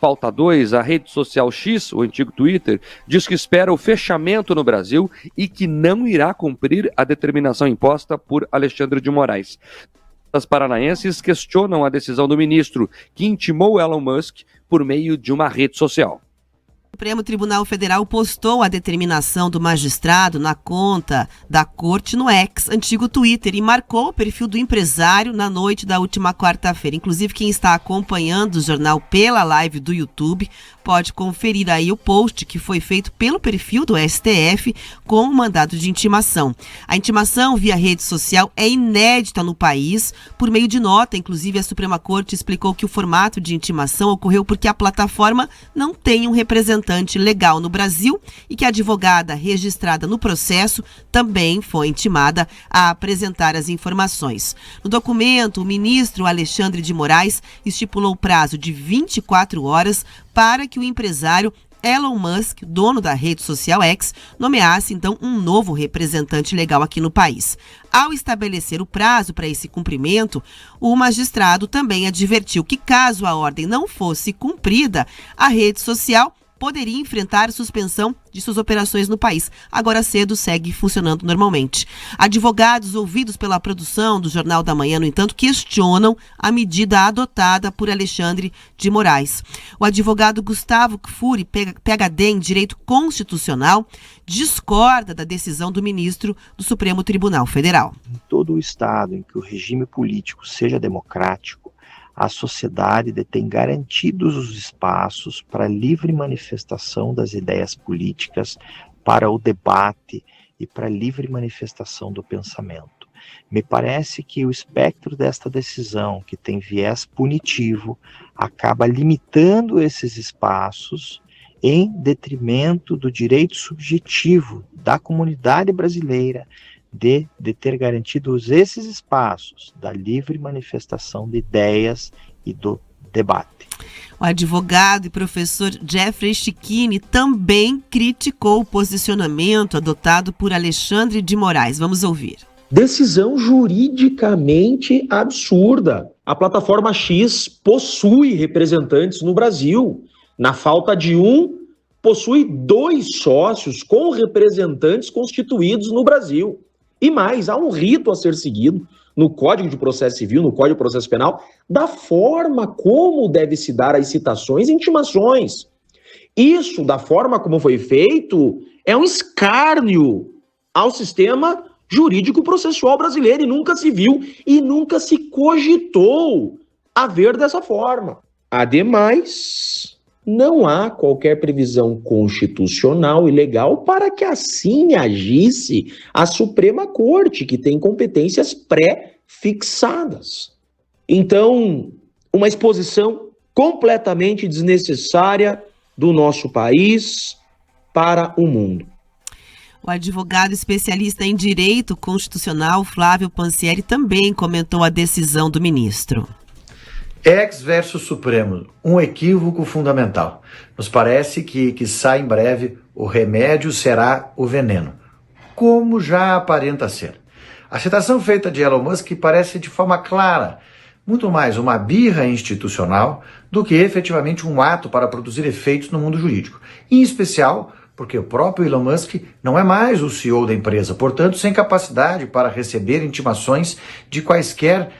Pauta 2, a rede social X, o antigo Twitter, diz que espera o fechamento no Brasil e que não irá cumprir a determinação imposta por Alexandre de Moraes. Os paranaenses questionam a decisão do ministro, que intimou Elon Musk por meio de uma rede social. O Supremo Tribunal Federal postou a determinação do magistrado na conta da corte no X, antigo Twitter, e marcou o perfil do empresário na noite da última quarta-feira. Inclusive, quem está acompanhando o jornal pela live do YouTube pode conferir aí o post que foi feito pelo perfil do STF com o mandado de intimação. A intimação via rede social é inédita no país. Por meio de nota, inclusive, a Suprema Corte explicou que o formato de intimação ocorreu porque a plataforma não tem um representante legal no Brasil e que a advogada registrada no processo também foi intimada a apresentar as informações. No documento, o ministro Alexandre de Moraes estipulou o prazo de 24 horas para que o empresário Elon Musk, dono da rede social X, nomeasse então um novo representante legal aqui no país. Ao estabelecer o prazo para esse cumprimento, o magistrado também advertiu que, caso a ordem não fosse cumprida, a rede social poderia enfrentar suspensão de suas operações no país. Agora cedo segue funcionando normalmente. Advogados ouvidos pela produção do Jornal da Manhã, no entanto, questionam a medida adotada por Alexandre de Moraes. O advogado Gustavo Kfouri, PhD em Direito Constitucional, discorda da decisão do ministro do Supremo Tribunal Federal. Em todo o estado em que o regime político seja democrático, a sociedade detém garantidos os espaços para a livre manifestação das ideias políticas, para o debate e para a livre manifestação do pensamento. Me parece que o espectro desta decisão, que tem viés punitivo, acaba limitando esses espaços em detrimento do direito subjetivo da comunidade brasileira de ter garantidos esses espaços da livre manifestação de ideias e do debate. O advogado e professor Jeffrey Chikini também criticou o posicionamento adotado por Alexandre de Moraes. Vamos ouvir. Decisão juridicamente absurda. A plataforma X possui representantes no Brasil. Na falta de um, possui 2 sócios com representantes constituídos no Brasil. E mais, há um rito a ser seguido no Código de Processo Civil, no Código de Processo Penal, da forma como deve se dar as citações e intimações. Isso, da forma como foi feito, é um escárnio ao sistema jurídico processual brasileiro e nunca se viu e nunca se cogitou haver dessa forma. Ademais, não há qualquer previsão constitucional e legal para que assim agisse a Suprema Corte, que tem competências pré-fixadas. Então, uma exposição completamente desnecessária do nosso país para o mundo. O advogado especialista em direito constitucional, Flávio Pansieri, também comentou a decisão do ministro. X versus Supremo, um equívoco fundamental. Nos parece que sai em breve o remédio será o veneno, como já aparenta ser. A citação feita de Elon Musk parece de forma clara, muito mais uma birra institucional do que efetivamente um ato para produzir efeitos no mundo jurídico. Em especial porque o próprio Elon Musk não é mais o CEO da empresa, portanto sem capacidade para receber intimações de quaisquer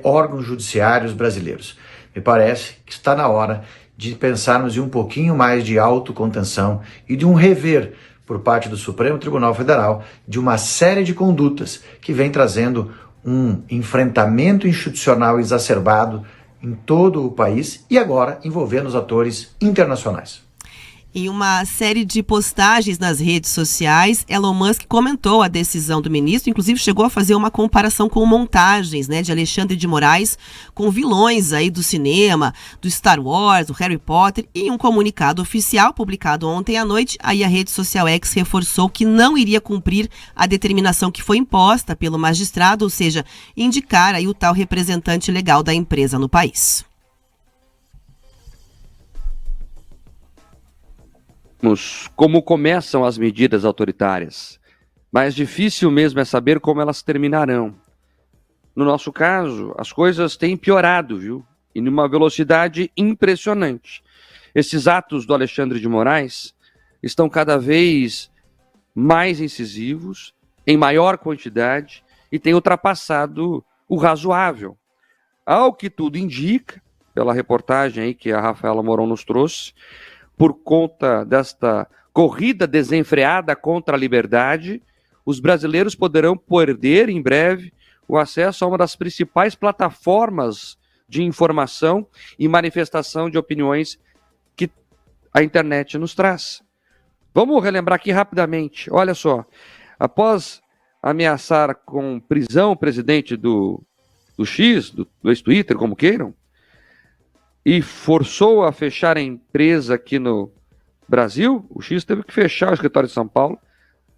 órgãos judiciários brasileiros. Me parece que está na hora de pensarmos em um pouquinho mais de autocontenção e de um rever por parte do Supremo Tribunal Federal de uma série de condutas que vem trazendo um enfrentamento institucional exacerbado em todo o país e agora envolvendo os atores internacionais. Em uma série de postagens nas redes sociais, Elon Musk comentou a decisão do ministro, inclusive chegou a fazer uma comparação com montagens, de Alexandre de Moraes com vilões aí do cinema, do Star Wars, do Harry Potter, e em um comunicado oficial publicado ontem à noite, aí a rede social X reforçou que não iria cumprir a determinação que foi imposta pelo magistrado, ou seja, indicar aí o tal representante legal da empresa no país. Como começam as medidas autoritárias. Mais difícil mesmo é saber como elas terminarão. No nosso caso, as coisas têm piorado, viu? E numa velocidade impressionante. Esses atos do Alexandre de Moraes estão cada vez mais incisivos, em maior quantidade, e têm ultrapassado o razoável. Ao que tudo indica, pela reportagem aí que a Rafaela Moron nos trouxe, por conta desta corrida desenfreada contra a liberdade, os brasileiros poderão perder em breve o acesso a uma das principais plataformas de informação e manifestação de opiniões que a internet nos traz. Vamos relembrar aqui rapidamente. Olha só, após ameaçar com prisão o presidente do X, do ex-Twitter, como queiram, e forçou a fechar a empresa aqui no Brasil, o X teve que fechar o escritório de São Paulo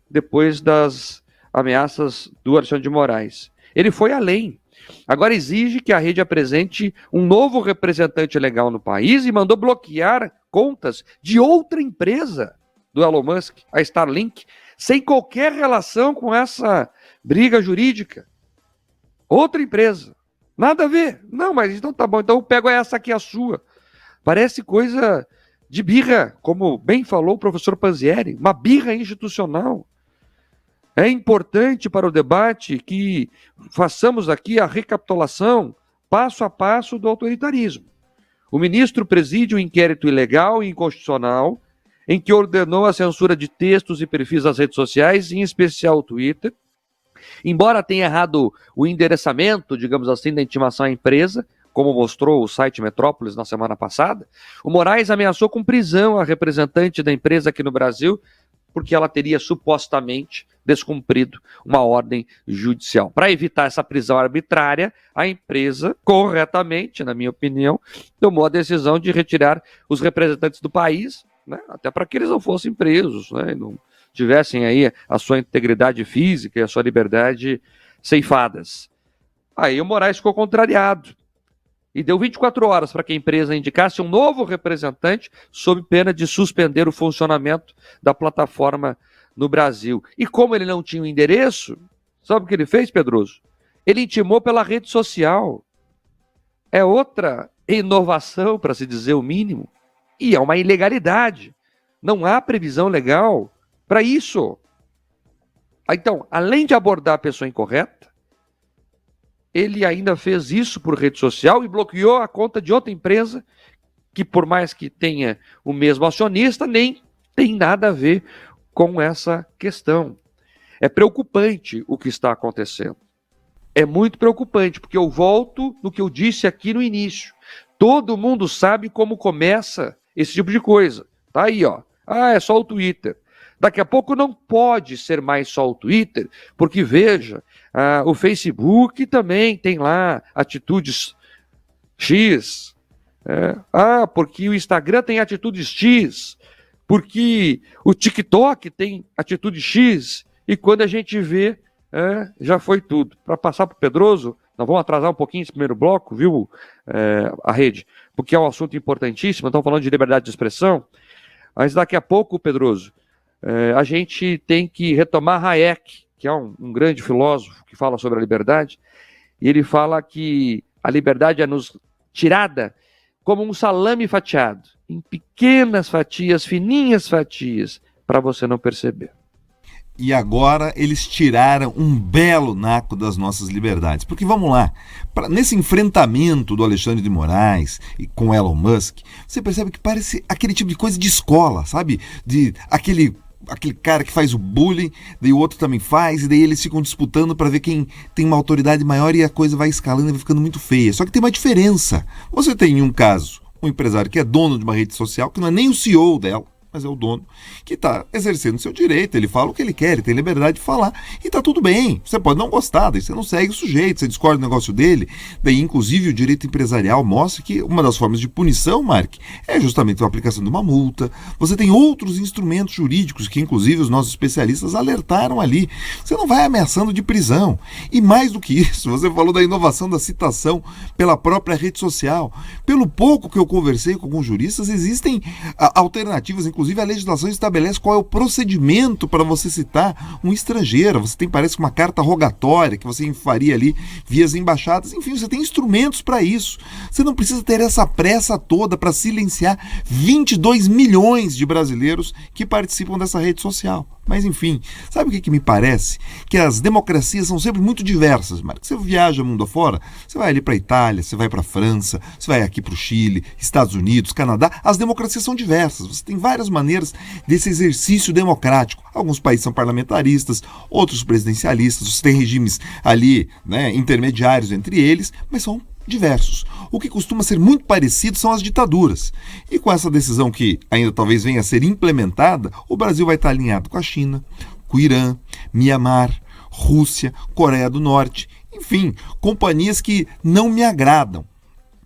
depois das ameaças do Alexandre de Moraes. Ele foi além. Agora exige que a rede apresente um novo representante legal no país e mandou bloquear contas de outra empresa do Elon Musk, a Starlink, sem qualquer relação com essa briga jurídica. Outra empresa. Nada a ver. Não, mas então tá bom, então eu pego essa aqui, a sua. Parece coisa de birra, como bem falou o professor Panzieri, uma birra institucional. É importante para o debate que façamos aqui a recapitulação, passo a passo, do autoritarismo. O ministro preside um inquérito ilegal e inconstitucional em que ordenou a censura de textos e perfis das redes sociais, em especial o Twitter. Embora tenha errado o endereçamento, digamos assim, da intimação à empresa, como mostrou o site Metrópolis na semana passada, o Moraes ameaçou com prisão a representante da empresa aqui no Brasil, porque ela teria supostamente descumprido uma ordem judicial. Para evitar essa prisão arbitrária, a empresa, corretamente, na minha opinião, tomou a decisão de retirar os representantes do país, né, até para que eles não fossem presos, né, não tivessem aí a sua integridade física e a sua liberdade ceifadas. Aí o Moraes ficou contrariado e deu 24 horas para que a empresa indicasse um novo representante sob pena de suspender o funcionamento da plataforma no Brasil. E como ele não tinha o endereço, sabe o que ele fez, Pedroso? Ele intimou pela rede social. É outra inovação, para se dizer o mínimo, e é uma ilegalidade. Não há previsão legal para isso. Então, além de abordar a pessoa incorreta, ele ainda fez isso por rede social e bloqueou a conta de outra empresa que, por mais que tenha o mesmo acionista, nem tem nada a ver com essa questão. É preocupante o que está acontecendo. É muito preocupante, porque eu volto no que eu disse aqui no início. Todo mundo sabe como começa esse tipo de coisa. Tá aí, ó. Ah, é só o Twitter. Daqui a pouco não pode ser mais só o Twitter, porque, veja, o Facebook também tem lá atitudes X. Porque o Instagram tem atitudes X. Porque o TikTok tem atitude X. E quando a gente vê, já foi tudo. Para passar para o Pedroso, nós vamos atrasar um pouquinho esse primeiro bloco, viu, a rede? Porque é um assunto importantíssimo, estamos falando de liberdade de expressão. Mas daqui a pouco, Pedroso, a gente tem que retomar Hayek, que é um grande filósofo que fala sobre a liberdade, e ele fala que a liberdade é nos tirada como um salame fatiado, em pequenas fatias, fininhas fatias, para você não perceber. E agora eles tiraram um belo naco das nossas liberdades. Porque vamos lá, nesse enfrentamento do Alexandre de Moraes com Elon Musk, você percebe que parece aquele tipo de coisa de escola, sabe? De aquele cara que faz o bullying, daí o outro também faz, e daí eles ficam disputando para ver quem tem uma autoridade maior e a coisa vai escalando e vai ficando muito feia. Só que tem uma diferença. Você tem em um caso um empresário que é dono de uma rede social, que não é nem o CEO dela, mas é o dono, que está exercendo seu direito, ele fala o que ele quer, ele tem liberdade de falar, e está tudo bem, você pode não gostar, daí você não segue o sujeito, você discorda do negócio dele, daí inclusive o direito empresarial mostra que uma das formas de punição, Mark, é justamente a aplicação de uma multa, você tem outros instrumentos jurídicos que inclusive os nossos especialistas alertaram ali, você não vai ameaçando de prisão, e mais do que isso, você falou da inovação da citação pela própria rede social, pelo pouco que eu conversei com alguns juristas, existem alternativas, inclusive inclusive a legislação estabelece qual é o procedimento para você citar um estrangeiro. Você tem, parece, uma carta rogatória que você faria ali via as embaixadas. Enfim, você tem instrumentos para isso. Você não precisa ter essa pressa toda para silenciar 22 milhões de brasileiros que participam dessa rede social. Mas enfim, sabe o que me parece? Que as democracias são sempre muito diversas, Marcos. Você viaja mundo afora, você vai ali para a Itália, você vai para a França, você vai aqui para o Chile, Estados Unidos, Canadá. As democracias são diversas. Você tem várias maneiras desse exercício democrático. Alguns países são parlamentaristas, outros presidencialistas. Você tem regimes ali, né, intermediários entre eles, mas são diversos. O que costuma ser muito parecido são as ditaduras. E com essa decisão que ainda talvez venha a ser implementada, o Brasil vai estar alinhado com a China, com o Irã, Mianmar, Rússia, Coreia do Norte, enfim, companhias que não me agradam.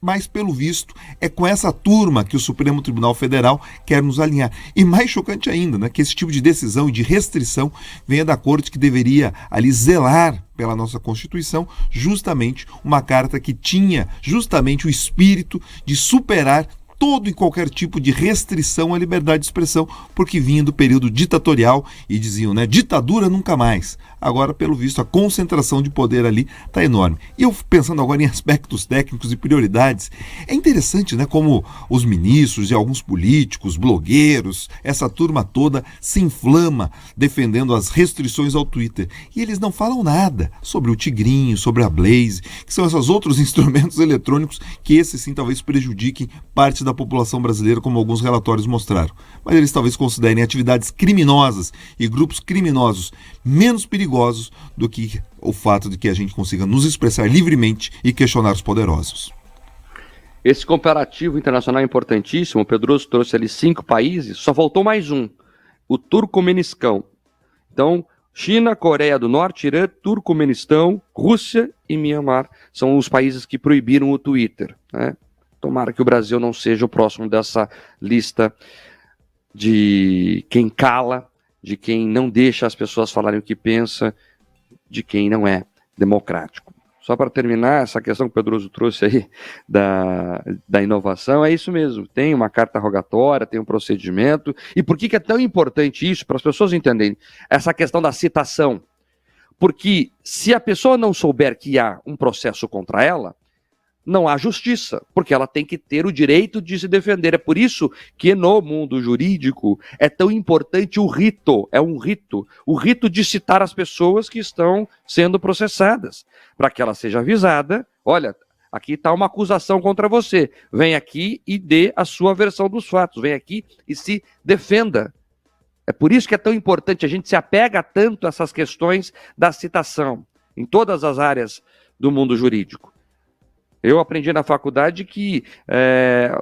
Mas, pelo visto, é com essa turma que o Supremo Tribunal Federal quer nos alinhar. E mais chocante ainda, né, que esse tipo de decisão e de restrição venha da Corte, que deveria ali zelar pela nossa Constituição, justamente uma carta que tinha justamente o espírito de superar todo e qualquer tipo de restrição à liberdade de expressão, porque vinha do período ditatorial e diziam, né, ditadura nunca mais. Agora, pelo visto, a concentração de poder ali está enorme. E eu pensando agora em aspectos técnicos e prioridades, é interessante, né, como os ministros e alguns políticos, blogueiros, essa turma toda se inflama defendendo as restrições ao Twitter. E eles não falam nada sobre o Tigrinho, sobre a Blaze, que são esses outros instrumentos eletrônicos que esses sim talvez prejudiquem parte da população brasileira, como alguns relatórios mostraram. Mas eles talvez considerem atividades criminosas e grupos criminosos menos perigosos do que o fato de que a gente consiga nos expressar livremente e questionar os poderosos. Esse comparativo internacional é importantíssimo. O Pedroso trouxe ali 5 países, só faltou mais um, o Turcomenistão. Então, China, Coreia do Norte, Irã, Turcomenistão, Rússia e Mianmar são os países que proibiram o Twitter, né? Tomara que o Brasil não seja o próximo dessa lista de quem cala, de quem não deixa as pessoas falarem o que pensa, de quem não é democrático. Só para terminar, essa questão que o Pedroso trouxe aí da inovação, é isso mesmo. Tem uma carta rogatória, tem um procedimento. E por que é tão importante isso? Para as pessoas entenderem essa questão da citação. Porque se a pessoa não souber que há um processo contra ela, não há justiça, porque ela tem que ter o direito de se defender. É por isso que no mundo jurídico é tão importante o rito, o rito de citar as pessoas que estão sendo processadas, para que ela seja avisada, olha, aqui está uma acusação contra você, vem aqui e dê a sua versão dos fatos, vem aqui e se defenda. É por isso que é tão importante, a gente se apega tanto a essas questões da citação, em todas as áreas do mundo jurídico. Eu aprendi na faculdade que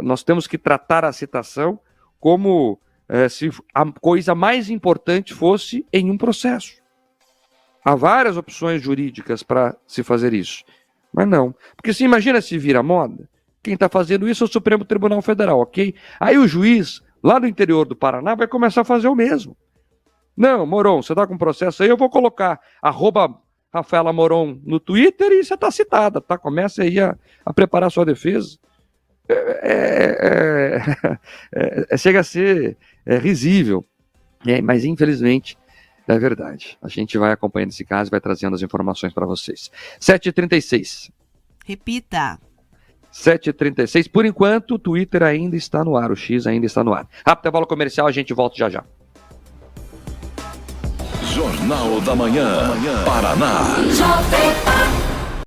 nós temos que tratar a citação como se a coisa mais importante fosse em um processo. Há várias opções jurídicas para se fazer isso, mas não. Porque se imagina se vira moda, quem está fazendo isso é o Supremo Tribunal Federal, ok? Aí o juiz, lá no interior do Paraná, vai começar a fazer o mesmo. Não, Moron, você está com processo aí, eu vou colocar @Rafaela Moron no Twitter e você está citada, tá? Comece aí a preparar sua defesa. Chega a ser risível, mas infelizmente é verdade. A gente vai acompanhando esse caso e vai trazendo as informações para vocês. 7h36. Repita. 7h36. Por enquanto, o Twitter ainda está no ar, o X ainda está no ar. Rápido intervalo comercial, a gente volta já já. Jornal da Manhã, Paraná.